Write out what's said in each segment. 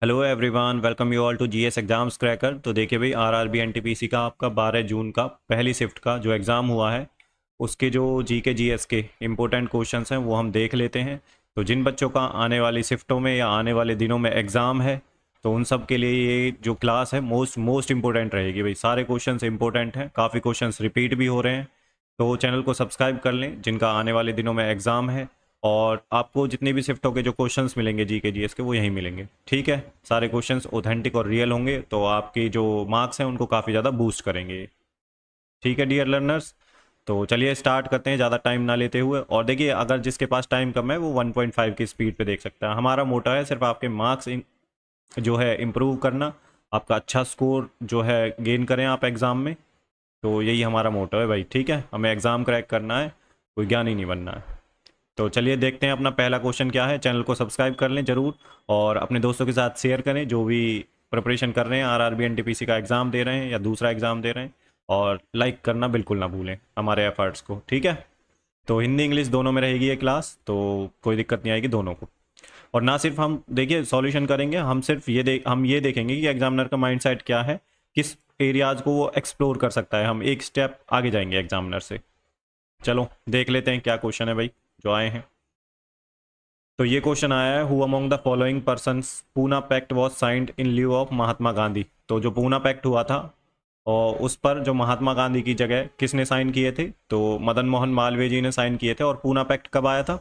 Hello everyone, welcome you all to GS exams cracker. तो देखिए भाई, आरआरबी एनटीपीसी का आपका 12 जून का पहली शिफ्ट का जो एग्ज़ाम हुआ है उसके जो जीके जीएस के इम्पोर्टेंट क्वेश्चंस हैं वो हम देख लेते हैं। तो जिन बच्चों का आने वाली शिफ्टों में या आने वाले दिनों में एग्ज़ाम है तो उन सब के लिए ये जो क्लास है मोस्ट मोस्ट इम्पोर्टेंट रहेगी भाई। सारे क्वेश्चंस इंपॉर्टेंट हैं, काफ़ी क्वेश्चंस रिपीट भी हो रहे हैं। तो चैनल को सब्सक्राइब कर लें जिनका आने वाले दिनों में एग्ज़ाम है, और आपको जितनी भी शिफ्टों के जो क्वेश्चंस मिलेंगे जीके जीएस के वो यहीं मिलेंगे। ठीक है, सारे क्वेश्चंस ऑथेंटिक और रियल होंगे तो आपकी जो मार्क्स हैं उनको काफ़ी ज़्यादा बूस्ट करेंगे। ठीक है डियर लर्नर्स, तो चलिए स्टार्ट करते हैं ज़्यादा टाइम ना लेते हुए। और देखिए, अगर जिसके पास टाइम कम है वो 1.5 की स्पीड पे देख सकता है। हमारा मोटा है सिर्फ आपके मार्क्स जो है इम्प्रूव करना, आपका अच्छा स्कोर जो है गेन करें आप एग्ज़ाम में। तो यही हमारा मोटो है भाई। ठीक है, हमें एग्ज़ाम क्रैक करना है, कोई ज्ञानी नहीं बनना है। तो चलिए देखते हैं अपना पहला क्वेश्चन क्या है। चैनल को सब्सक्राइब कर लें ज़रूर, और अपने दोस्तों के साथ शेयर करें जो भी प्रिपरेशन कर रहे हैं, आरआरबी एनटीपीसी का एग्ज़ाम दे रहे हैं या दूसरा एग्ज़ाम दे रहे हैं। और लाइक करना बिल्कुल ना भूलें हमारे एफर्ट्स को। ठीक है, तो हिंदी इंग्लिश दोनों में रहेगी ये क्लास, तो कोई दिक्कत नहीं आएगी दोनों को। और ना सिर्फ हम देखिए सॉल्यूशन करेंगे, हम सिर्फ हम ये देखेंगे कि एग्जामिनर का माइंडसेट क्या है, किस एरियाज को वो एक्सप्लोर कर सकता है। हम एक स्टेप आगे जाएंगे एग्जामिनर से। चलो देख लेते हैं क्या क्वेश्चन है भाई जो आए हैं। तो ये क्वेश्चन आया है, who among the following persons Poona pact was signed in lieu of Mahatma Gandhi. तो जो पूना पैक्ट हुआ था और उस पर जो महात्मा गांधी की जगह किसने साइन किए थे, तो मदन मोहन मालवीय जी ने साइन किए थे। और पूना पैक्ट कब आया था?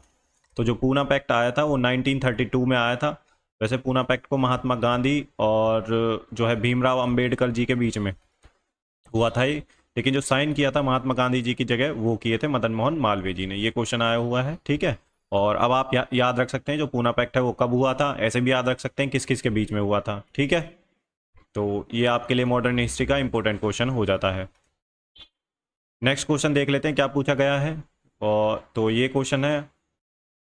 तो जो पूना पैक्ट आया था वो 1932 में आया था। वैसे पूना पैक्ट को महात्मा गांधी और जो है भीमराव अंबेडकर जी के बीच में हुआ था ये, लेकिन जो साइन किया था महात्मा गांधी जी की जगह वो किए थे मदन मोहन मालवीय जी ने। ये क्वेश्चन आया हुआ है। ठीक है, और अब आप याद रख सकते हैं जो पूना पैक्ट है वो कब हुआ था, ऐसे भी याद रख सकते हैं किस किस के बीच में हुआ था। ठीक है, तो ये आपके लिए मॉडर्न हिस्ट्री का इंपॉर्टेंट क्वेश्चन हो जाता है। नेक्स्ट क्वेश्चन देख लेते हैं क्या पूछा गया है। और तो ये क्वेश्चन है,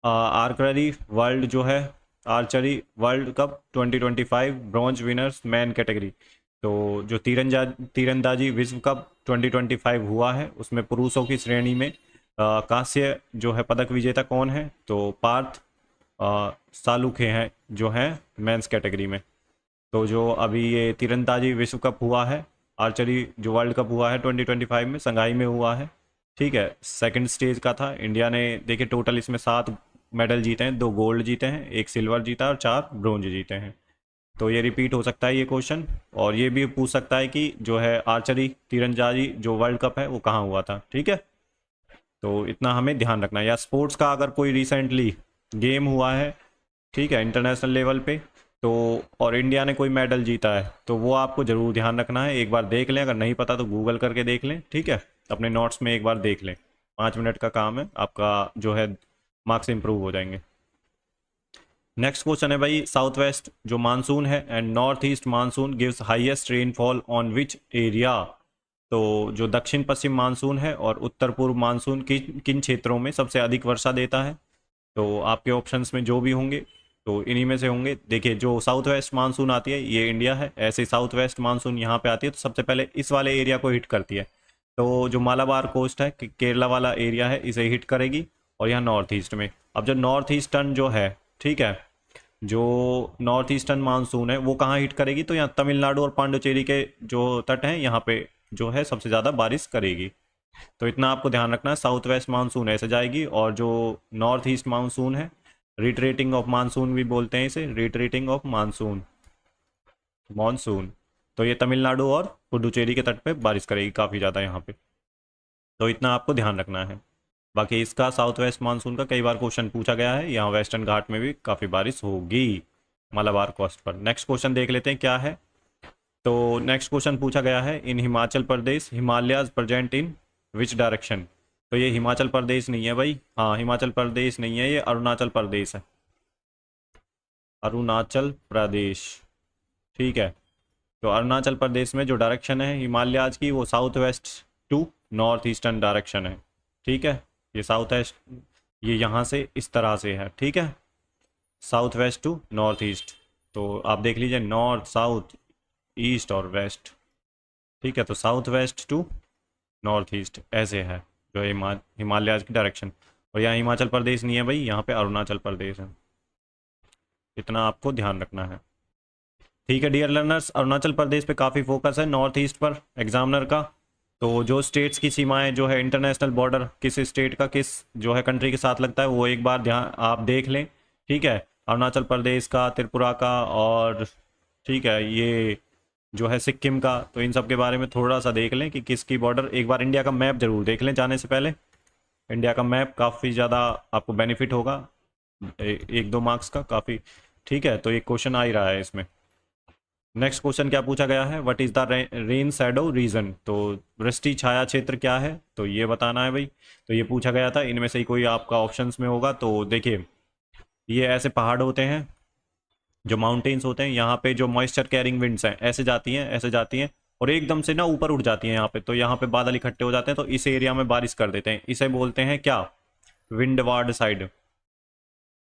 आर्चरी वर्ल्ड जो है, archery world cup 2025 bronze winners man category. तो जो तीरंदाजी विश्व कप 2025 हुआ है उसमें पुरुषों की श्रेणी में कांस्य जो है पदक विजेता कौन है? तो पार्थ सालुखे हैं जो है मेंस कैटेगरी में। तो जो अभी ये तीरंदाजी विश्व कप हुआ है, आर्चरी जो वर्ल्ड कप हुआ है 2025 में संघाई में हुआ है। ठीक है, सेकंड स्टेज का था। इंडिया ने देखिए टोटल इसमें 7 मेडल जीते हैं, 2 गोल्ड जीते हैं, 1 सिल्वर जीता और 4 ब्रोंज जीते हैं। तो ये रिपीट हो सकता है ये क्वेश्चन, और ये भी पूछ सकता है कि जो है आर्चरी तीरंदाजी जो वर्ल्ड कप है वो कहाँ हुआ था। ठीक है, तो इतना हमें ध्यान रखना है। या स्पोर्ट्स का अगर कोई रिसेंटली गेम हुआ है, ठीक है, इंटरनेशनल लेवल पे, तो और इंडिया ने कोई मेडल जीता है तो वो आपको ज़रूर ध्यान रखना है। एक बार देख लें, अगर नहीं पता तो गूगल करके देख लें। ठीक है, अपने नोट्स में एक बार देख लें, 5 मिनट का काम है आपका, जो है मार्क्स इंप्रूव हो जाएंगे। नेक्स्ट क्वेश्चन है भाई, साउथ वेस्ट जो मानसून है and north east monsoon gives highest rainfall on which area. तो जो दक्षिण पश्चिम मानसून है और उत्तर पूर्व मानसून किन किन क्षेत्रों में सबसे अधिक वर्षा देता है? तो आपके ऑप्शंस में जो भी होंगे तो इन्हीं में से होंगे। देखिए, जो साउथ वेस्ट मानसून आती है ये इंडिया है, ऐसे साउथ वेस्ट मानसून यहाँ पे आती है तो सबसे पहले इस वाले एरिया को हिट करती है। तो जो मालाबार कोस्ट है केरला वाला एरिया है इसे हिट करेगी, और यहाँ नॉर्थ ईस्ट में। अब जो नॉर्थ ईस्टर्न जो है, ठीक है, जो नॉर्थ ईस्टर्न मानसून है वो कहाँ हिट करेगी? तो यहाँ तमिलनाडु और पांडुचेरी के जो तट हैं यहाँ पे जो है सबसे ज़्यादा बारिश करेगी। तो इतना आपको ध्यान रखना है, साउथ वेस्ट मानसून ऐसे जाएगी, और जो नॉर्थ ईस्ट मानसून है, रिट्रेटिंग ऑफ मानसून भी बोलते हैं इसे, रिट्रेटिंग ऑफ मानसून मानसून, तो ये तमिलनाडु और पुडुचेरी के तट पे बारिश करेगी काफ़ी ज़्यादा यहाँ पे। तो इतना आपको ध्यान रखना है। बाकी इसका साउथ वेस्ट मानसून का कई बार क्वेश्चन पूछा गया है, यहाँ वेस्टर्न घाट में भी काफ़ी बारिश होगी मालाबार कोस्ट पर। नेक्स्ट क्वेश्चन देख लेते हैं क्या है। तो नेक्स्ट क्वेश्चन पूछा गया है, in Himachal Pradesh Himalayas present in which direction. तो ये हिमाचल प्रदेश नहीं है भाई, हाँ हिमाचल प्रदेश नहीं है, ये अरुणाचल प्रदेश है, अरुणाचल प्रदेश। ठीक है, तो अरुणाचल प्रदेश में जो डायरेक्शन है हिमालयाज की वो south west to north eastern direction है। ठीक है, ये साउथ वेस्ट, ये यहाँ से इस तरह से है। ठीक है, south west to north east. तो आप देख लीजिए, नॉर्थ साउथ ईस्ट और वेस्ट। ठीक है, तो south west to north east ऐसे है जो हिमालय की डायरेक्शन। और यहाँ हिमाचल प्रदेश नहीं है भाई, यहाँ पे अरुणाचल प्रदेश है, इतना आपको ध्यान रखना है। ठीक है डियर लर्नर्स, अरुणाचल प्रदेश पे काफ़ी फोकस है नॉर्थ ईस्ट पर एग्जामिनर का। तो जो स्टेट्स की सीमाएं जो है इंटरनेशनल बॉर्डर किस स्टेट का किस जो है कंट्री के साथ लगता है वो एक बार ध्यान आप देख लें। ठीक है, अरुणाचल प्रदेश का, त्रिपुरा का, और ठीक है ये जो है सिक्किम का, तो इन सब के बारे में थोड़ा सा देख लें कि किसकी बॉर्डर। एक बार इंडिया का मैप जरूर देख लें जाने से पहले। इंडिया का मैप काफ़ी ज़्यादा आपको बेनिफिट होगा, एक दो मार्क्स का काफ़ी। ठीक है, तो एक क्वेश्चन आ ही रहा है इसमें। नेक्स्ट क्वेश्चन क्या पूछा गया है, what is the rain shadow reason. तो वृष्टि छाया क्षेत्र क्या है, तो ये बताना है भाई। तो ये पूछा गया था, इनमें से ही कोई आपका ऑप्शंस में होगा। तो देखिए ये ऐसे पहाड़ होते हैं जो माउंटेन्स होते हैं, यहाँ पे जो मॉइस्चर कैरिंग विंड्स हैं ऐसे जाती हैं ऐसे जाती हैं और एकदम से ना ऊपर उठ जाती हैं यहाँ पे, तो यहाँ पे बादल इकट्ठे हो जाते हैं, तो इस एरिया में बारिश कर देते हैं। इसे बोलते हैं क्या, windward side.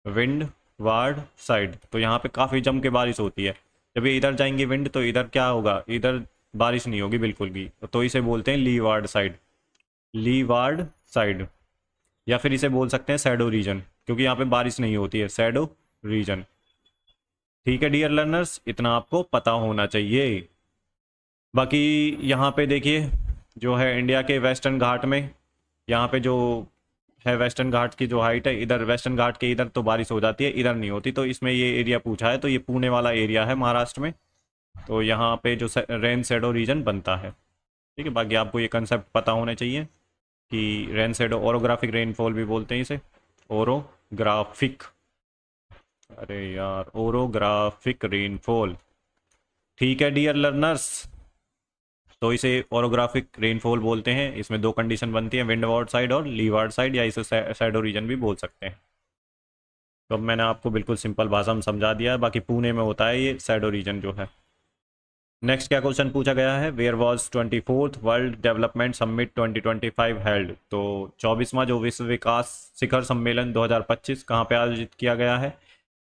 Wind ward side, तो यहाँ पे काफ़ी जम के बारिश होती है। जब ये इधर जाएंगे विंड तो इधर क्या होगा, इधर बारिश नहीं होगी बिल्कुल भी, तो इसे बोलते हैं लीवार्ड साइड। लीवार्ड साइड, या फिर इसे बोल सकते हैं सैडो रीजन, क्योंकि यहाँ पे बारिश नहीं होती है, सैडो रीजन। ठीक है डियर लर्नर्स, इतना आपको पता होना चाहिए। बाकी यहाँ पे देखिए जो है इंडिया के वेस्टर्न घाट में, यहाँ पे जो है वेस्टर्न घाट की जो हाइट है, इधर वेस्टर्न घाट के इधर तो बारिश हो जाती है, इधर नहीं होती। तो इसमें ये एरिया पूछा है, तो ये पुणे वाला एरिया है महाराष्ट्र में। तो यहाँ पे जो रेन शेडो रीजन बनता है। ठीक है, बाकी आपको ये कंसेप्ट पता होने चाहिए कि रेन शेडो, ओरोग्राफिक रेनफॉल भी बोलते हैं इसे, ओरोग्राफिक, अरे यार ओरोग्राफिक रेनफॉल। ठीक है डियर लर्नर्स, तो इसे ओरोग्राफिक रेनफॉल बोलते हैं। इसमें दो कंडीशन बनती है, विंडवार्ड साइड और लीवार्ड साइड, या इसे शैडो रीजन भी बोल सकते हैं। तो अब मैंने आपको बिल्कुल सिंपल भाषा में समझा दिया है, बाकी पुणे में होता है ये शैडो रीजन जो है। नेक्स्ट क्या क्वेश्चन पूछा गया है, where was 24th world development summit 2025 held. तो 24वां जो विश्व विकास शिखर सम्मेलन 2025 कहाँ पे आयोजित किया गया है,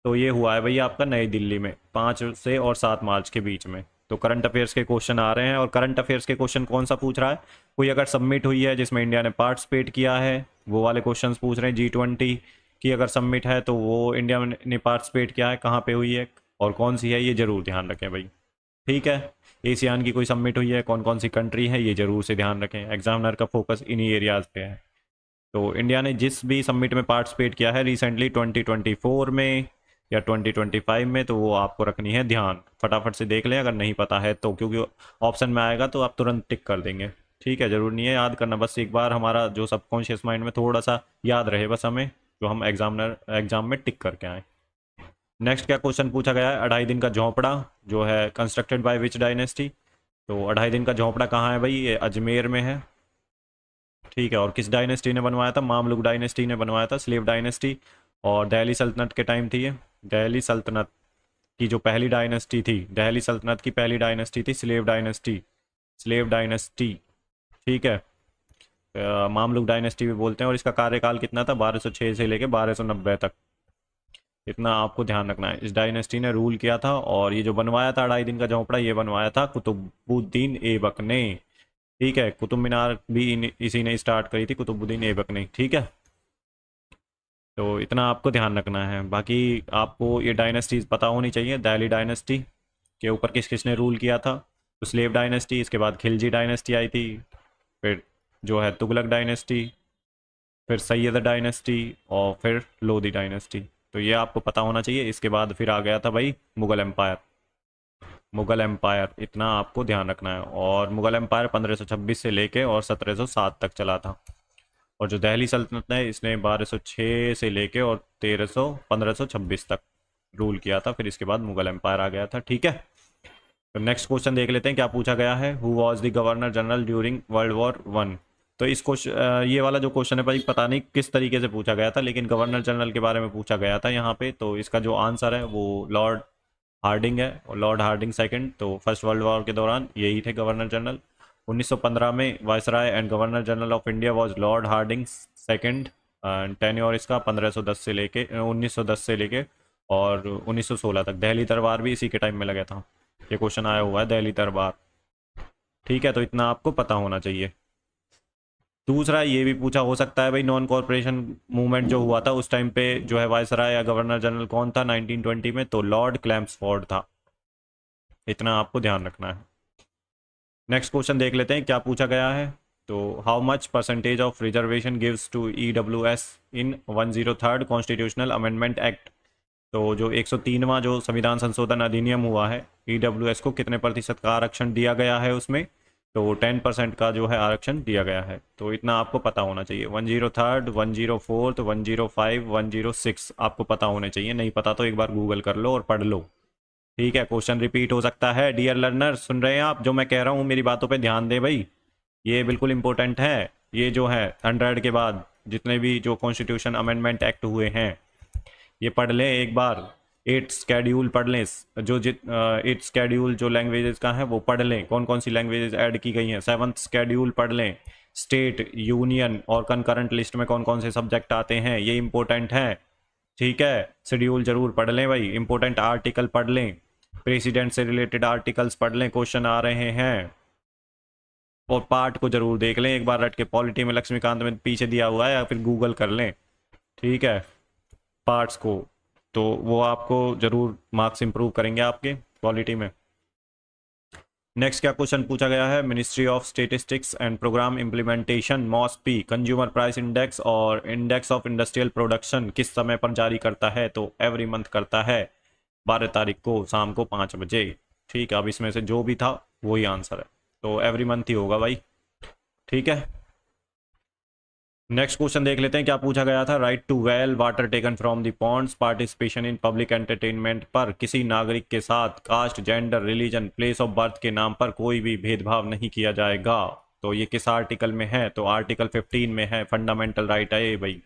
तो ये हुआ है भैया आपका नई दिल्ली में 5 से और 7 मार्च के बीच में। तो करंट अफेयर्स के क्वेश्चन आ रहे हैं, और करंट अफेयर्स के क्वेश्चन कौन सा पूछ रहा है, कोई अगर सबमिट हुई है जिसमें इंडिया ने पार्टिसिपेट किया है वो वाले क्वेश्चन पूछ रहे हैं। G20 की अगर सबमिट है तो वो इंडिया ने पार्टिसिपेट किया है, कहाँ पे हुई है और कौन सी है, ये जरूर ध्यान रखें भाई। ठीक है, एशियान की कोई सबमिट हुई है, कौन कौन सी कंट्री है, ये जरूर से ध्यान रखें, एग्जामिनर का फोकस इन्हीं एरियाज पे है। तो इंडिया ने जिस भी सबमिट में पार्टिसिपेट किया है रिसेंटली 2024 में या 2025 में, तो वो आपको रखनी है ध्यान। फटाफट से देख लें अगर नहीं पता है तो, क्योंकि ऑप्शन में आएगा तो आप तुरंत टिक कर देंगे। ठीक है, जरूर नहीं है याद करना, बस एक बार हमारा जो सबकॉन्शियस माइंड में थोड़ा सा याद रहे बस हमें, जो हम एग्जाम में टिक करके आए। नेक्स्ट क्या क्वेश्चन पूछा गया है, 2.5 दिन का झोंपड़ा जो है कंस्ट्रक्टेड बाय विच डायनेस्टी। तो 2.5 दिन का झोंपड़ा कहाँ है भाई, ये अजमेर में है। ठीक है, और किस डायनेस्टी ने बनवाया था, मामलुक डायनेस्टी ने बनवाया था, स्लेव डायनेस्टी। और दिल्ली सल्तनत के टाइम थी ये, दिल्ली सल्तनत की जो पहली डायनेस्टी थी, दिल्ली सल्तनत की पहली डायनेस्टी थी स्लेव डायनेस्टी, स्लेव डायनेस्टी। ठीक है, मामलुक डायनेस्टी भी बोलते हैं। और इसका कार्यकाल कितना था, 1206 से लेके 1290 तक, इतना आपको ध्यान रखना है। इस डायनेस्टी ने रूल किया था, और ये जो बनवाया था 2.5 दिन का झोंपड़ा, ये बनवाया था कुतुबुद्दीन ऐबक ने। ठीक है, कुतुब मीनार भी इसी ने स्टार्ट करी थी, कुतुबुद्दीन ऐबक ने। ठीक है, तो इतना आपको ध्यान रखना है। बाकी आपको ये डायनेस्टीज पता होनी चाहिए, दिल्ली डायनेस्टी के ऊपर किस किसने रूल किया था, तो स्लेव डायनेस्टी, इसके बाद खिलजी डायनेस्टी आई थी, फिर जो है तुगलक डायनेस्टी, फिर सैयद डायनेस्टी, और फिर लोधी डायनेस्टी। तो ये आपको पता होना चाहिए। इसके बाद फिर आ गया था भाई मुगल एम्पायर, मुगल एम्पायर, इतना आपको ध्यान रखना है। और मुगल एम्पायर 1526 से लेके और 1707 तक चला था। और जो दिल्ली सल्तनत है इसने 1206 से लेके और 1526 तक रूल किया था, फिर इसके बाद मुगल एम्पायर आ गया था। ठीक है, तो नेक्स्ट क्वेश्चन देख लेते हैं क्या पूछा गया है, who was the governor general during world war 1। तो इस क्वेश्चन ये वाला जो क्वेश्चन है भाई पता नहीं किस तरीके से पूछा गया था, लेकिन गवर्नर जनरल के बारे में पूछा गया था यहाँ पे। तो इसका जो आंसर है वो लॉर्ड हार्डिंग है, और लॉर्ड हार्डिंग सेकंड, तो फर्स्ट वर्ल्ड वॉर के दौरान यही थे गवर्नर जनरल। 1915 में viceroy and governor general of India was Lord Hardinge second. Tenure इसका 1510 से लेके 1910 से लेके और 1916 तक। दिल्ली दरबार भी इसी के टाइम में लगा था, ये क्वेश्चन आया हुआ है दिल्ली दरबार। ठीक है, तो इतना आपको पता होना चाहिए। दूसरा ये भी पूछा हो सकता है भाई, नॉन कॉरपोरेशन मूवमेंट जो हुआ था उस टाइम पे जो है वायसराय या गवर्नर जनरल कौन था 1920 में, तो लॉर्ड क्लैम्सफोर्ड था। इतना आपको ध्यान रखना है। नेक्स्ट क्वेश्चन देख लेते हैं क्या पूछा गया है। तो how much percentage of reservation gives to EWS in 103rd constitutional amendment act. तो जो 103वां जो संविधान संशोधन अधिनियम हुआ है, EWS को कितने प्रतिशत का आरक्षण दिया गया है उसमें। तो 10% का जो है आरक्षण दिया गया है। तो इतना आपको पता होना चाहिए। 103rd, 104th, 105, 106 आपको पता होने चाहिए। नहीं पता तो एक बार गूगल कर लो और पढ़ लो। ठीक है, क्वेश्चन रिपीट हो सकता है। डियर लर्नर, सुन रहे हैं आप जो मैं कह रहा हूँ? मेरी बातों पे ध्यान दें भाई, ये बिल्कुल इंपॉर्टेंट है। ये जो है 100 के बाद जितने भी जो कॉन्स्टिट्यूशन अमेंडमेंट एक्ट हुए हैं ये पढ़ लें एक बार। 8 स्केड्यूल पढ़ लें। जो 8 स्केड्यूल जो लैंग्वेजेस का है वो पढ़ लें, कौन कौन सी लैंग्वेजेस ऐड की गई हैं। 7th स्केड्यूल पढ़ लें। स्टेट, यूनियन और कंकरेंट लिस्ट में कौन कौन से सब्जेक्ट आते हैं, ये इंपॉर्टेंट है। ठीक है, शेड्यूल जरूर पढ़ लें भाई। इंपॉर्टेंट आर्टिकल पढ़ लें, प्रेसिडेंट से रिलेटेड आर्टिकल्स पढ़ लें, क्वेश्चन आ रहे हैं। और पार्ट को जरूर देख लें एक बार रट के। पॉलिटी में लक्ष्मीकांत में पीछे दिया हुआ है, या फिर गूगल कर लें। ठीक है, पार्ट्स को, तो वो आपको जरूर मार्क्स इंप्रूव करेंगे आपके पॉलिटी में। नेक्स्ट क्या क्वेश्चन पूछा गया है। Ministry of statistics and programme implementation MoSPI consumer price index और इंडेक्स ऑफ इंडस्ट्रियल प्रोडक्शन किस समय पर जारी करता है। तो एवरी मंथ करता है 12 तारीख को शाम को 5 बजे। ठीक है, अब इसमें से जो भी था वही आंसर है, तो एवरी मंथ ही होगा भाई। ठीक है, नेक्स्ट क्वेश्चन देख लेते हैं क्या पूछा गया था। Right to well water taken from the ponds, participation in public entertainment पर किसी नागरिक के साथ caste, gender, religion, place of birth के नाम पर कोई भी भेदभाव नहीं किया जाएगा। तो ये किस आर्टिकल में है। तो आर्टिकल 15 में है। फंडामेंटल राइट है ये भाई।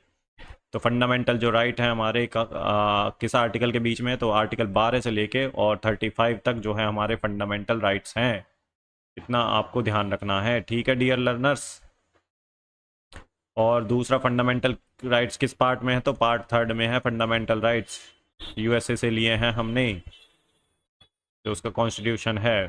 तो फंडामेंटल जो राइट है हमारे किस आर्टिकल के बीच में है। तो आर्टिकल 12 से लेके और 35 तक जो है हमारे फंडामेंटल राइट्स हैं। इतना आपको ध्यान रखना है। ठीक है डियर लर्नर्स। और दूसरा फंडामेंटल राइट्स किस पार्ट में है। तो पार्ट 3rd में है फंडामेंटल राइट्स। USA से लिए हैं हमने, जो उसका कॉन्स्टिट्यूशन है।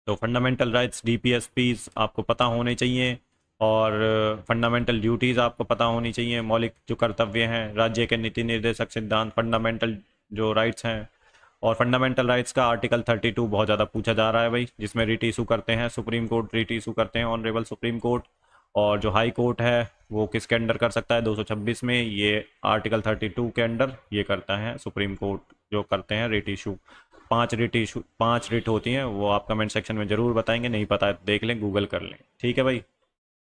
तो फंडामेंटल राइट्स DPSPs आपको पता होने चाहिए। और फंडामेंटल ड्यूटीज़ आपको पता होनी चाहिए। मौलिक जो कर्तव्य हैं, राज्य के नीति निर्देशक सिद्धांत, फंडामेंटल जो राइट्स हैं। और फंडामेंटल राइट्स का आर्टिकल 32 बहुत ज़्यादा पूछा जा रहा है भाई, जिसमें रिट इशू करते हैं सुप्रीम कोर्ट, रिट इशू करते हैं ऑनरेबल सुप्रीम कोर्ट। और जो हाई कोर्ट है वो किसके अंडर कर सकता है। 226 में, ये आर्टिकल 32 के अंडर ये करता है सुप्रीम कोर्ट, जो करते हैं रिट इशू। 5 रिट होती हैं, वो आप कमेंट सेक्शन में ज़रूर बताएंगे। नहीं पता है तो देख लें, गूगल कर लें। ठीक है भाई,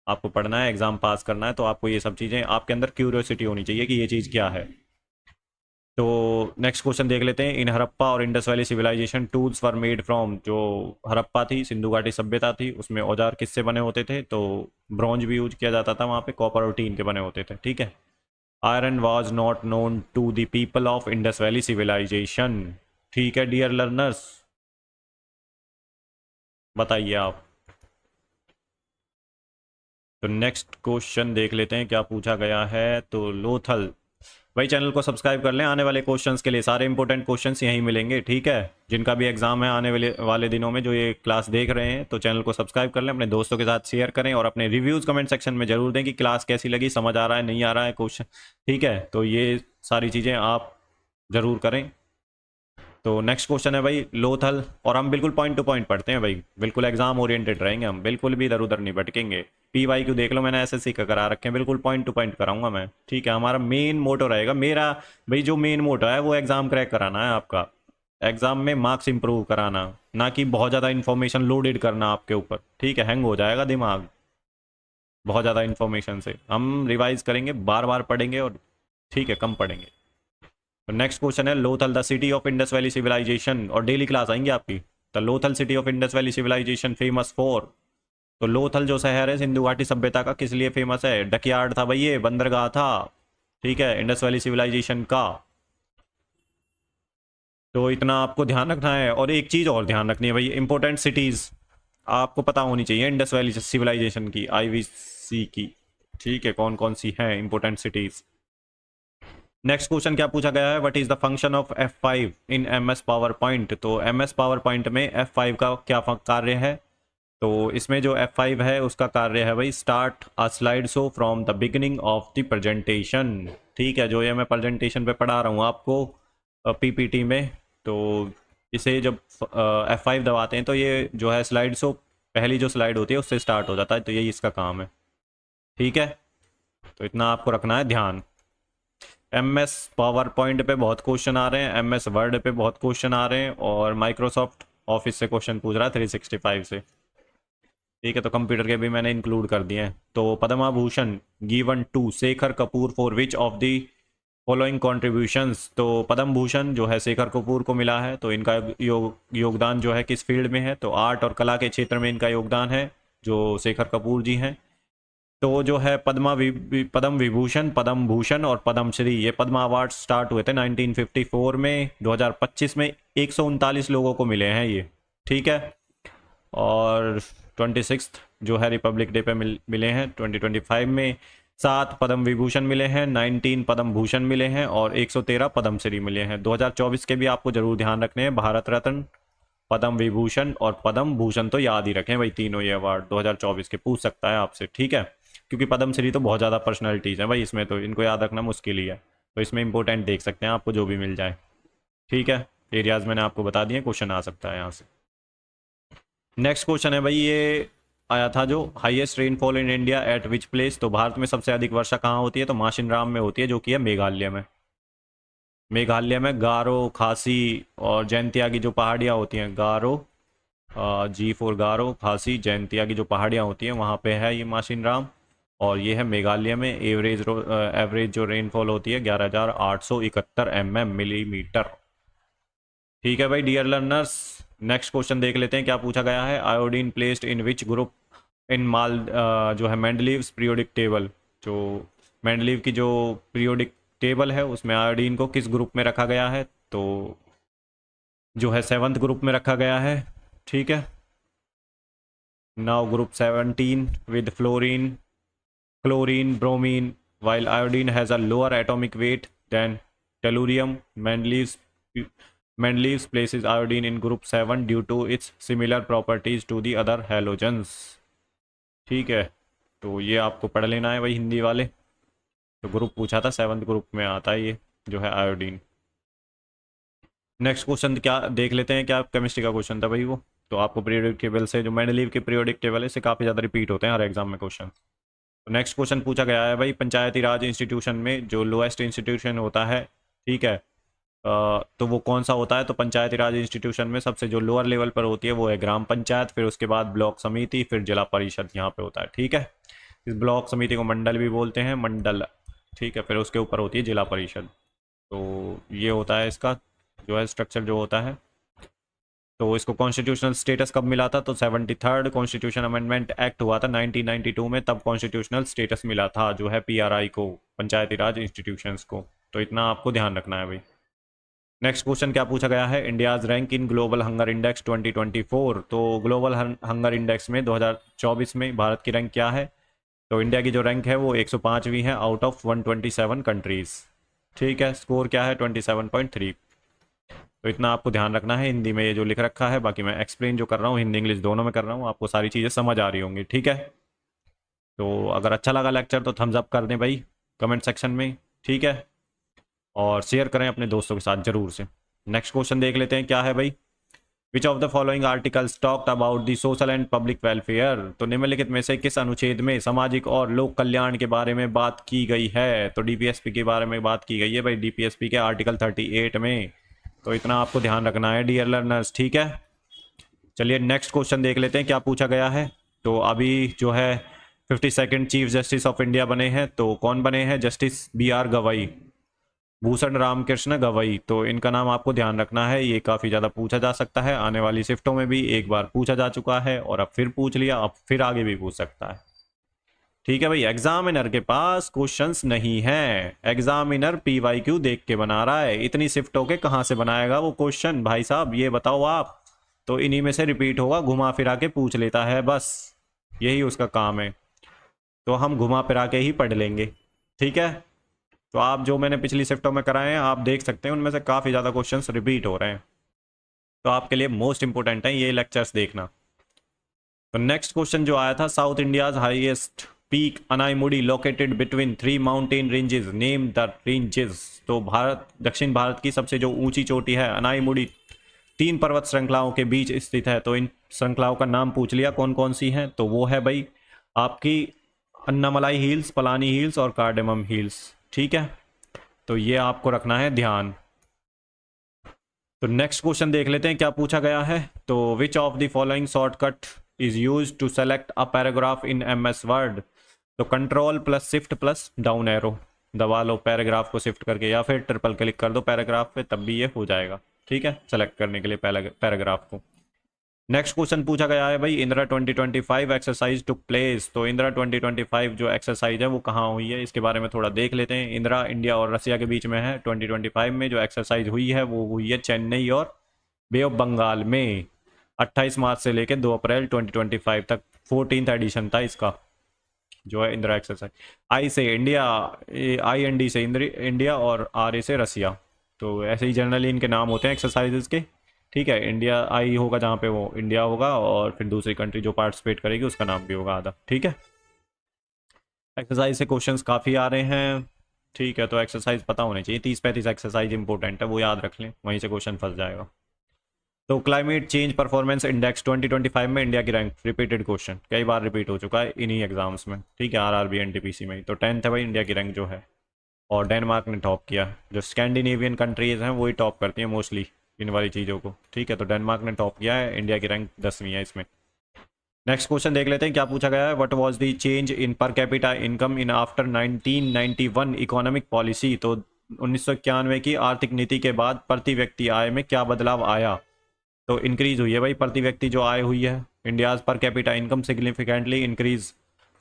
आपको पढ़ना है, एग्ज़ाम पास करना है, तो आपको ये सब चीज़ें, आपके अंदर क्यूरियोसिटी होनी चाहिए कि ये चीज़ क्या है। तो नेक्स्ट क्वेश्चन देख लेते हैं। इन हड़प्पा और Indus valley civilization tools were made from. जो हड़प्पा थी, सिंधु घाटी सभ्यता थी, उसमें औजार किससे बने होते थे। तो ब्रॉन्ज भी यूज किया जाता था वहाँ पे, कॉपर और टीन के बने होते थे। ठीक है। Iron was not known to the people of Indus valley civilization. ठीक है डियर लर्नर्स, बताइए आप। तो नेक्स्ट क्वेश्चन देख लेते हैं क्या पूछा गया है। तो लोथल भाई, चैनल को सब्सक्राइब कर लें। आने वाले क्वेश्चंस के लिए सारे इंपॉर्टेंट क्वेश्चंस यहीं मिलेंगे। ठीक है, जिनका भी एग्जाम है आने वाले दिनों में, जो ये क्लास देख रहे हैं, तो चैनल को सब्सक्राइब कर लें, अपने दोस्तों के साथ शेयर करें और अपने रिव्यूज़ कमेंट सेक्शन में जरूर दें कि क्लास कैसी लगी, समझ आ रहा है, नहीं आ रहा है क्वेश्चन। ठीक है, तो ये सारी चीज़ें आप ज़रूर करें। तो नेक्स्ट क्वेश्चन है भाई लोथल, और हम बिल्कुल पॉइंट टू पॉइंट पढ़ते हैं भाई, बिल्कुल एग्जाम ओरिएंटेड रहेंगे हम, बिल्कुल भी इधर उधर नहीं भटकेंगे। PYQ देख लो, मैंने SSC का करा रखे हैं, बिल्कुल पॉइंट टू पॉइंट कराऊंगा मैं। ठीक है, हमारा मेन मोटो रहेगा, मेरा भाई जो मेन मोटो है वो एग्जाम क्रैक कराना है आपका, एग्जाम में मार्क्स इंप्रूव कराना, ना कि बहुत ज़्यादा इन्फॉर्मेशन लोडेड करना आपके ऊपर। ठीक है, हैंग हो जाएगा दिमाग बहुत ज़्यादा इन्फॉर्मेशन से। हम रिवाइज करेंगे, बार बार पढ़ेंगे, और ठीक है कम पढ़ेंगे। तो नेक्स्ट क्वेश्चन है Lothal the city of Indus valley civilization, और डेली क्लास आएंगे आपकी। The Lothal city of Indus valley civilization famous for. तो लोथल जो शहर है सिंधु घाटी सभ्यता का, किस लिए फेमस है। डकयार्ड था भाई, ये बंदरगाह था। ठीक है, इंडस वैली सिविलाइजेशन का। तो इतना आपको ध्यान रखना है। और एक चीज़ और ध्यान रखनी है भाई, इंपॉर्टेंट सिटीज़ आपको पता होनी चाहिए इंडस वैली सिविलाइजेशन की, IVC की। ठीक है, कौन कौन सी हैं इंपॉर्टेंट सिटीज़। नेक्स्ट क्वेश्चन क्या पूछा गया है। What is the function of F5 in MS power point. तो MS पावर पॉइंट में F5 का क्या कार्य है। तो इसमें जो F5 है उसका कार्य है भाई, start a slide show from the beginning of the presentation. ठीक है, जो ये मैं प्रेजेंटेशन पे पढ़ा रहा हूँ आपको PPT में, तो इसे जब F5 दबाते हैं तो ये जो है स्लाइड शो पहली जो स्लाइड होती है उससे स्टार्ट हो जाता है, तो यही इसका काम है। ठीक है, तो इतना आपको रखना है ध्यान। MS पावर पॉइंट पे बहुत क्वेश्चन आ रहे हैं, MS वर्ड पे बहुत क्वेश्चन आ रहे हैं, और माइक्रोसॉफ्ट ऑफिस से क्वेश्चन पूछ रहा है 365 से। ठीक है, तो कंप्यूटर के भी मैंने इंक्लूड कर दिए हैं। तो Padma Bhushan given to Shekhar Kapur for which of the following contributions. तो पद्म भूषण जो है शेखर कपूर को मिला है, तो इनका योगदान जो है किस फील्ड में है, तो आर्ट और कला के क्षेत्र में इनका योगदान है जो शेखर कपूर जी हैं। तो जो है पद्म विभूषण, पद्म भूषण और पद्मश्री, ये पद्म अवार्ड स्टार्ट हुए थे 1954 में। 2025 में 139 लोगों को मिले हैं ये। ठीक है, और 26 जो है रिपब्लिक डे पे मिले हैं 2025 में। 7 पद्म विभूषण मिले हैं, 19 पद्म भूषण मिले हैं और 113 पद्मश्री मिले हैं। 2024 के भी आपको जरूर ध्यान रखने हैं, भारत रत्न, पद्म विभूषण और पद्म भूषण तो याद ही रखें भाई, तीनों ये अवार्ड 2024 के पूछ सकता है आपसे। ठीक है, क्योंकि पद्मश्री तो बहुत ज़्यादा पर्सनैलिटीज़ हैं भाई, इसमें तो इनको याद रखना मुश्किल ही है, तो इसमें इंपॉर्टेंट देख सकते हैं आपको जो भी मिल जाए। ठीक है, एरियाज मैंने आपको बता दिए, क्वेश्चन आ सकता है यहाँ से। नेक्स्ट क्वेश्चन है भाई, ये आया था जो highest rainfall in India at which place. तो भारत में सबसे अधिक वर्षा कहाँ होती है, तो माशिनराम में होती है, जो कि है मेघालय में। मेघालय में गारो, खासी और जैंतिया की जो पहाड़ियाँ होती हैं, गारो, जी फॉर गारो, खासी, जैंतिया की जो पहाड़ियाँ होती हैं वहाँ पे है ये माशिनराम, और ये है मेघालय में। एवरेज जो रेनफॉल होती है 11,871 मिलीमीटर। ठीक है भाई डियर लर्नर्स, नेक्स्ट क्वेश्चन देख लेते हैं क्या पूछा गया है। Iodine placed in which group in जो है मेंडलीव्स पीरियोडिक टेबल। जो मेंडलीव की जो पीरियोडिक टेबल है उसमें आयोडीन को किस ग्रुप में रखा गया है, तो जो है 7th ग्रुप में रखा गया है। ठीक है, now group 17 with fluorine, chlorine, bromine, while iodine has a lower atomic weight than tellurium. Mendeleev places iodine in group 7 due to its similar properties to the other halogens. ठीक है, तो ये आपको पढ़ लेना है भाई हिंदी वाले। तो ग्रुप पूछा था 7th ग्रुप में आता है ये जो है आयोडीन। नेक्स्ट क्वेश्चन क्या देख लेते हैं, क्या केमिस्ट्री का क्वेश्चन था भाई वो। तो आपको पीरियोडिक टेबल से जो मेंडलीव की पीरियोडिक टेबल है इससे काफ़ी ज़्यादा रिपीट होते हैं हर एग्जाम में क्वेश्चन। तो नेक्स्ट क्वेश्चन पूछा गया है भाई, पंचायती राज इंस्टीट्यूशन में जो लोएस्ट इंस्टीट्यूशन होता है, ठीक है, तो वो कौन सा होता है। तो पंचायती राज इंस्टीट्यूशन में सबसे जो लोअर लेवल पर होती है वो है ग्राम पंचायत, फिर उसके बाद ब्लॉक समिति, फिर जिला परिषद यहाँ पे होता है। ठीक है, इस ब्लॉक समिति को मंडल भी बोलते हैं, मंडल। ठीक है, फिर उसके ऊपर होती है जिला परिषद। तो ये होता है इसका जो है स्ट्रक्चर जो होता है। तो इसको कॉन्स्टिट्यूशनल स्टेटस कब मिला था, तो 73rd कॉन्स्टिट्यूशन अमेंडमेंट एक्ट हुआ था 1992 में, तब कॉन्स्टिट्यूशनल स्टेटस मिला था जो है PRI को, पंचायती राज इंस्टीट्यूशंस को। तो इतना आपको ध्यान रखना है भाई। नेक्स्ट क्वेश्चन क्या पूछा गया है, India's rank in global hunger index 2024। तो ग्लोबल हंगर इंडेक्स में 2024 में भारत की रैंक क्या है, तो इंडिया की जो रैंक है वो 105वीं है आउट ऑफ 127 कंट्रीज़। ठीक है, स्कोर क्या है 27.3। तो इतना आपको ध्यान रखना है हिंदी में ये जो लिख रखा है, बाकी मैं एक्सप्लेन जो कर रहा हूँ हिंदी इंग्लिश दोनों में कर रहा हूँ, आपको सारी चीज़ें समझ आ रही होंगी। ठीक है, तो अगर अच्छा लगा लेक्चर तो थम्स अप कर दें भाई कमेंट सेक्शन में। ठीक है, और शेयर करें अपने दोस्तों के साथ जरूर से। नेक्स्ट क्वेश्चन देख लेते हैं क्या है भाई, विच of the following articles talked about the social and public welfare. तो निम्नलिखित में से किस अनुच्छेद में सामाजिक और लोक कल्याण के बारे में बात की गई है, तो DPSP के बारे में बात की गई है भाई, DPSP के आर्टिकल 38 में। तो इतना आपको ध्यान रखना है डियर लर्नर्स। ठीक है, चलिए नेक्स्ट क्वेश्चन देख लेते हैं क्या पूछा गया है। तो अभी जो है 52nd chief justice of India बने हैं, तो कौन बने हैं, जस्टिस BR गवई, भूषण रामकृष्ण गवई। तो इनका नाम आपको ध्यान रखना है, ये काफ़ी ज़्यादा पूछा जा सकता है, आने वाली शिफ्टों में भी एक बार पूछा जा चुका है और अब फिर पूछ लिया, अब फिर आगे भी पूछ सकता है। ठीक है भाई, एग्जामिनर के पास क्वेश्चंस नहीं है, एग्जामिनर PYQ देख के बना रहा है, इतनी शिफ्टों के कहाँ से बनाएगा वो क्वेश्चन भाई साहब, ये बताओ आप। तो इन्हीं में से रिपीट होगा, घुमा फिरा के पूछ लेता है, बस यही उसका काम है। तो हम घुमा फिरा के ही पढ़ लेंगे। ठीक है, तो आप जो मैंने पिछली शिफ्टों में कराए हैं आप देख सकते हैं, उनमें से काफ़ी ज़्यादा क्वेश्चंस रिपीट हो रहे हैं, तो आपके लिए मोस्ट इंपॉर्टेंट है ये लेक्चर्स देखना। तो नेक्स्ट क्वेश्चन जो आया था, south India's highest peak Anaimudi located between 3 mountain ranges, name the ranges. तो दक्षिण भारत की सबसे जो ऊंची चोटी है अनाईमुडी, 3 पर्वत श्रृंखलाओं के बीच स्थित है। तो इन श्रृंखलाओं का नाम पूछ लिया कौन कौन सी हैं, तो वो है भाई आपकी अन्नामलाई हिल्स, पलानी हिल्स और कार्डेमम हिल्स। ठीक है, तो ये आपको रखना है ध्यान। तो नेक्स्ट क्वेश्चन देख लेते हैं क्या पूछा गया है। तो which of the following shortcut is use to select a paragraph in MS word. तो control plus shift plus down arrow दबा लो पैराग्राफ को शिफ्ट करके, या फिर ट्रिपल क्लिक कर दो पैराग्राफ पे, तब भी ये हो जाएगा। ठीक है, सेलेक्ट करने के लिए पैराग्राफ को। नेक्स्ट क्वेश्चन पूछा गया है भाई इंदिरा 2025 एक्सरसाइज टुक प्लेस। तो इंदिरा 2025 जो एक्सरसाइज है वो कहाँ हुई है, इसके बारे में थोड़ा देख लेते हैं। इंदिरा इंडिया और रसिया के बीच में है। 2025 में जो एक्सरसाइज हुई है वो हुई है चेन्नई और बे ऑफ बंगाल में, 28 मार्च से लेकर 2 अप्रैल 2025 तक। 14th एडिशन था इसका जो है इंदिरा एक्सरसाइज। आई से इंडिया, IND से इंडिया और RA से रसिया। तो ऐसे ही जनरली इनके नाम होते हैं एक्सरसाइजेज के। ठीक है, इंडिया आई होगा जहाँ पे वो इंडिया होगा, और फिर दूसरी कंट्री जो पार्टिसिपेट करेगी उसका नाम भी होगा आधा। ठीक है, एक्सरसाइज से क्वेश्चंस काफ़ी आ रहे हैं। ठीक है, तो एक्सरसाइज पता होने चाहिए, 30-35 एक्सरसाइज इंपॉर्टेंट है, वो याद रख लें, वहीं से क्वेश्चन फंस जाएगा। तो क्लाइमेट चेंज परफॉर्मेंस इंडेक्स 2025 में इंडिया की रैंक, रिपीटेड क्वेश्चन, कई बार रिपीट हो चुका है इन्हीं एग्जाम्स में। ठीक है, RRB NTPC में। तो 10th है भाई इंडिया की रैंक जो है, और डेनमार्क ने टॉप किया। जो स्कैंडिनेवियन कंट्रीज हैं वही टॉप करती हैं मोस्टली इन वाली चीज़ों को। ठीक है, तो डेनमार्क ने टॉप किया है, इंडिया की रैंक 10वीं है इसमें। नेक्स्ट क्वेश्चन देख लेते हैं क्या पूछा गया है। What was the change in per capita income in after 1991 economic policy. तो 1991 की आर्थिक नीति के बाद प्रति व्यक्ति आय में क्या बदलाव आया। तो इंक्रीज हुई है भाई प्रति व्यक्ति जो आय हुई है। India's per capita income significantly increase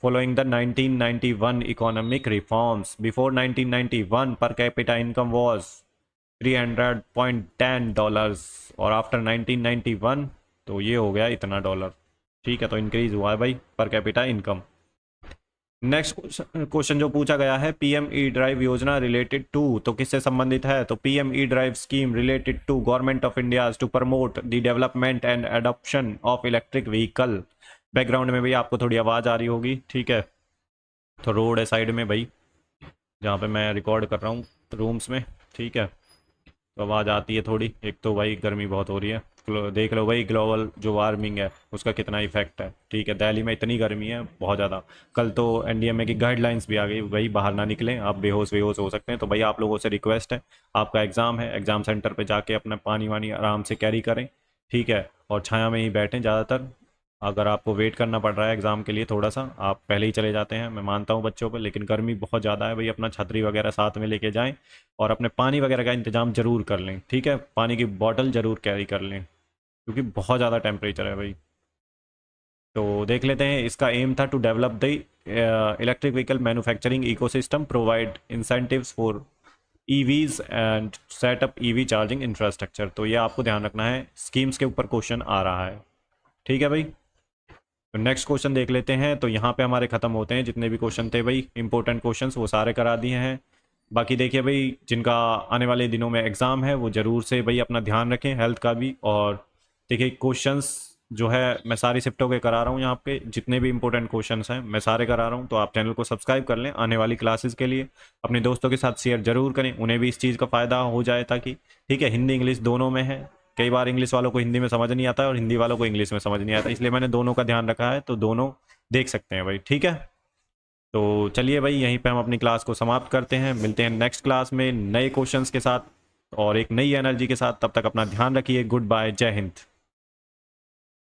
following the 1991 economic reforms. Before 1991 per capita income was $300.10 और आफ्टर 1991 तो ये हो गया इतना डॉलर। ठीक है, तो इंक्रीज हुआ है भाई per capita income. Next question जो पूछा गया है, PM-E ड्राइव योजना रिलेटेड टू, तो किससे संबंधित है। तो PM-E drive scheme related to government of India to promote the development and adoption of electric vehicle. Background में भाई आपको थोड़ी आवाज़ आ रही होगी। ठीक है, तो रोड है साइड में भाई जहाँ पे मैं रिकॉर्ड कर रहा हूँ रूम्स में। ठीक है, तो आवाज़ आती है थोड़ी, एक तो भाई गर्मी बहुत हो रही है, देख लो भाई ग्लोबल जो वार्मिंग है उसका कितना इफेक्ट है। ठीक है, दिल्ली में इतनी गर्मी है बहुत ज़्यादा। कल तो NDMA की गाइडलाइंस भी आ गई भाई, बाहर ना निकलें, आप बेहोश हो सकते हैं। तो भाई आप लोगों से रिक्वेस्ट है, आपका एग्ज़ाम है, एग्ज़ाम सेंटर पर जाके अपना पानी वानी आराम से कैरी करें। ठीक है, और छाया में ही बैठें ज़्यादातर। अगर आपको वेट करना पड़ रहा है एग्ज़ाम के लिए थोड़ा सा, आप पहले ही चले जाते हैं, मैं मानता हूँ बच्चों पर, लेकिन गर्मी बहुत ज़्यादा है भाई, अपना छतरी वगैरह साथ में लेके जाएं, और अपने पानी वगैरह का इंतज़ाम ज़रूर कर लें। ठीक है, पानी की बॉटल ज़रूर कैरी कर लें क्योंकि बहुत ज़्यादा टेम्परेचर है भाई। तो देख लेते हैं, इसका एम था to develop the electric vehicle manufacturing ecosystem, provide incentives for EVs and set up EV charging infrastructure. तो ये आपको ध्यान रखना है, स्कीम्स के ऊपर क्वेश्चन आ रहा है। ठीक है भाई, तो नेक्स्ट क्वेश्चन देख लेते हैं। तो यहाँ पे हमारे ख़त्म होते हैं जितने भी क्वेश्चन थे भाई, इंपॉर्टेंट क्वेश्चंस वो सारे करा दिए हैं। बाकी देखिए भाई, जिनका आने वाले दिनों में एग्ज़ाम है वो ज़रूर से भाई अपना ध्यान रखें हेल्थ का भी। और देखिए क्वेश्चंस जो है मैं सारी शिफ्टों के करा रहा हूँ, यहाँ पे जितने भी इंपॉर्टेंट क्वेश्चंस हैं मैं सारे करा रहा हूँ। तो आप चैनल को सब्सक्राइब कर लें आने वाली क्लासेस के लिए, अपने दोस्तों के साथ शेयर ज़रूर करें, उन्हें भी इस चीज़ का फ़ायदा हो जाए ताकि। ठीक है, हिंदी इंग्लिश दोनों में है, कई बार इंग्लिश वालों को हिंदी में समझ नहीं आता और हिंदी वालों को इंग्लिश में समझ नहीं आता, इसलिए मैंने दोनों का ध्यान रखा है, तो दोनों देख सकते हैं भाई। ठीक है, तो चलिए भाई यहीं पे हम अपनी क्लास को समाप्त करते हैं, मिलते हैं नेक्स्ट क्लास में नए क्वेश्चंस के साथ और एक नई एनर्जी के साथ। तब तक अपना ध्यान रखिए, गुड बाय, जय हिंद।